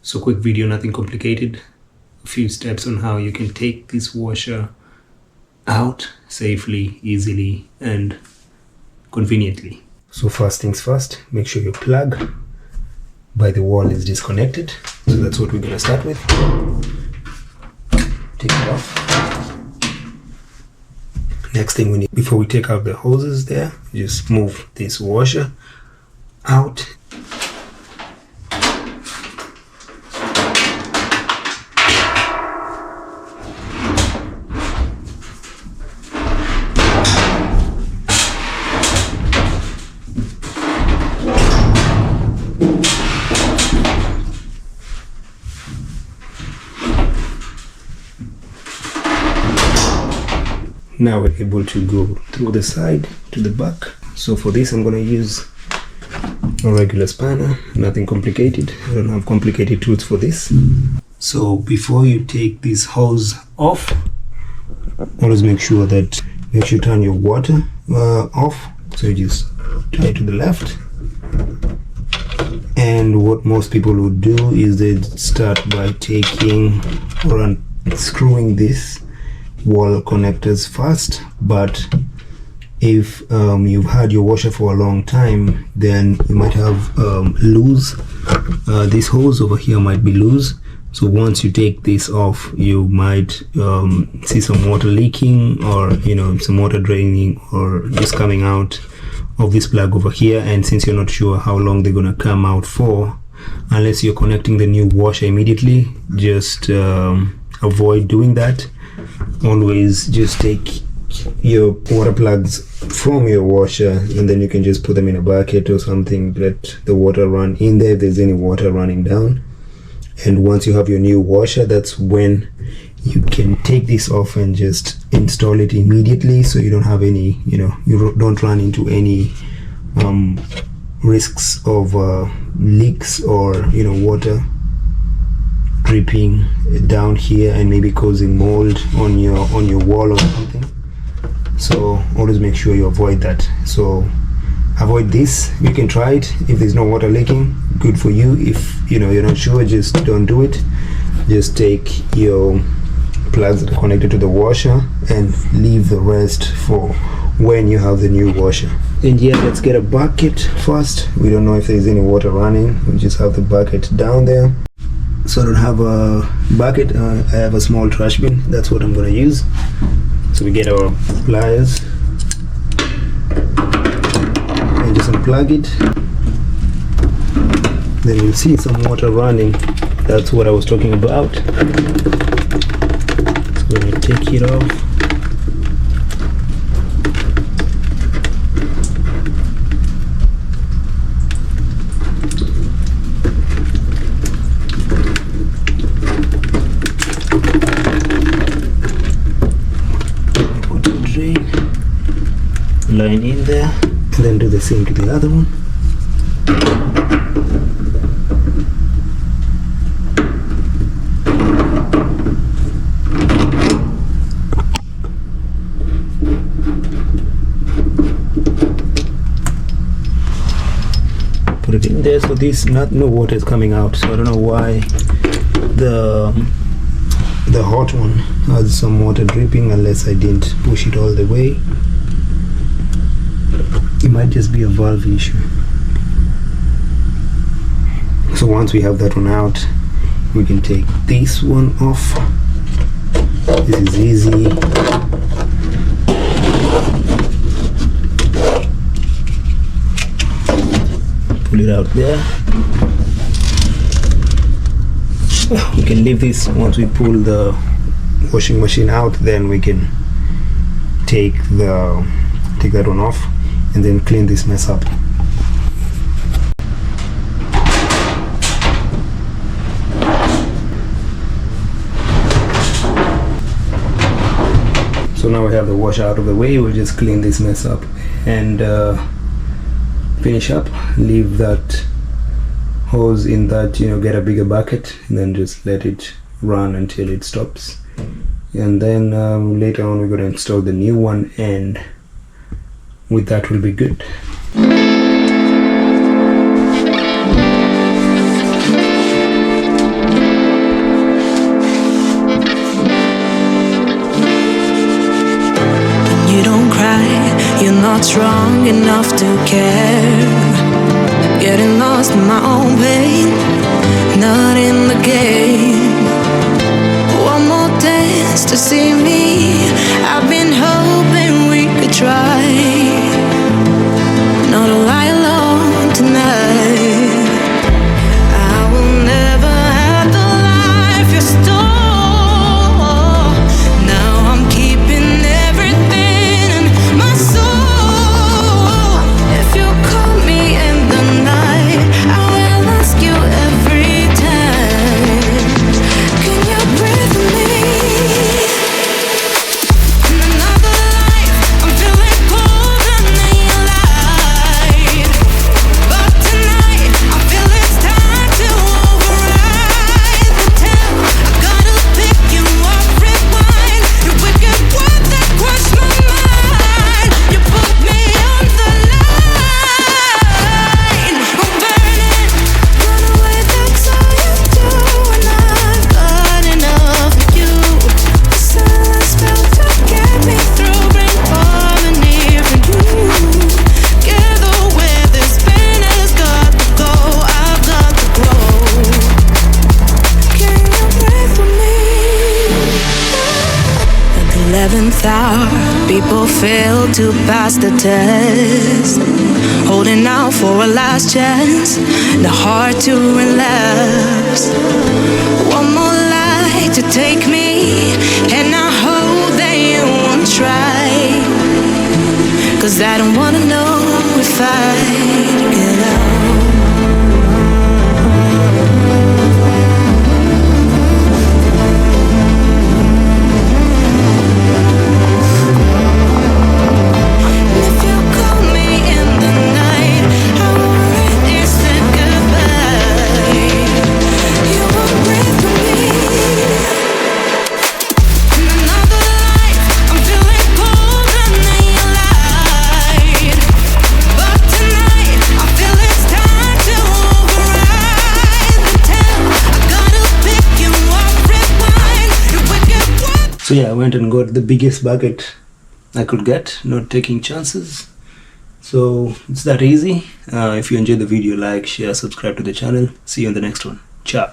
So quick video, nothing complicated. A few steps on how you can take this washer out safely, easily, and conveniently. So first things first, make sure your plug by the wall is disconnected. So that's what we're gonna start with. Take it off. Next thing we need, before we take out the hoses there, just move this washer out. Now we're able to go through the side to the back. So for this I'm going to use a regular spanner, nothing complicated. I don't have complicated tools for this. So before you take this hose off, always make sure you turn your water off. So you just turn it to the left. And what most people would do is they start by taking or unscrewing this wall connectors first, but if you've had your washer for a long time, then you might have loose. This hose over here might be loose, so once you take this off, you might see some water leaking, or some water draining, or just coming out of this plug over here. And since you're not sure how long they're gonna come out for, unless you're connecting the new washer immediately, just avoid doing that. Always just take your water plugs from your washer, and then you can just put them in a bucket or something, let the water run in there if there's any water running down. And once you have your new washer, that's when you can take this off and just install it immediately, so you don't have any, you don't run into any risks of leaks or water dripping down here and maybe causing mold on your wall or something. So always make sure you avoid that. So avoid this. You can try it if there's no water leaking, good for you. If you're not sure, just don't do it. Just take your plugs that are connected to the washer and leave the rest for when you have the new washer. And yeah, let's get a bucket first. We don't know if there's any water running. We just have the bucket down there. So I don't have a bucket, I have a small trash bin. That's what I'm going to use. So we get our pliers and just unplug it. Then you'll see some water running. That's what I was talking about. So when you take it off, line in there, and then do the same to the other one. Put it in there. So this, no water is coming out, so I don't know why the hot one has some water dripping, unless I didn't push it all the way. It might just be a valve issue. So once we have that one out, we can take this one off. This is easy. Pull it out there. We can leave this. Once we pull the washing machine out, then we can take that one off and then clean this mess up. So now we have the washer out of the way. We'll just clean this mess up and finish up. Leave that hose in that, get a bigger bucket, and then just let it run until it stops. And then later on we're going to install the new one, and with that we'll be good. not strong enough to care. Getting lost in my own pain, not in the game. One more dance to see me. I've been hoping we could try not to lie alone tonight. I will never have the life you stole. Now I'm keeping everything in my soul. If you call me in the night, I will ask you every time, can you breathe with me? In another life, I'm feeling colder than you lied. But tonight, I feel it's time to override the temp. I gotta pick you up, rewind. Your wicked words that crush my mind. You put me on the line. I'm burning, run away, that's all you do. And I've got enough of you. The silence felt to get me through. Bring harmony for you. Together where this pain has got to go, I've got to grow. Can you breathe with me? At the 11th hour, people fail to pass the test. Holding out for a last chance, the heart to relapse. One more light to take me, and I hope that you won't try. 'Cause I don't wanna know if I get out. If you call me in the night, I already said goodbye. You won't breathe with me. In another life, I'm feeling colder than you lied. But tonight, I feel it's time to override the temp. I gotta pick you up, rewind. Your wicked words. So yeah, I went and got the biggest bucket I could get, not taking chances. So it's that easy. If you enjoyed the video, like, share, subscribe to the channel. See you in the next one. Ciao.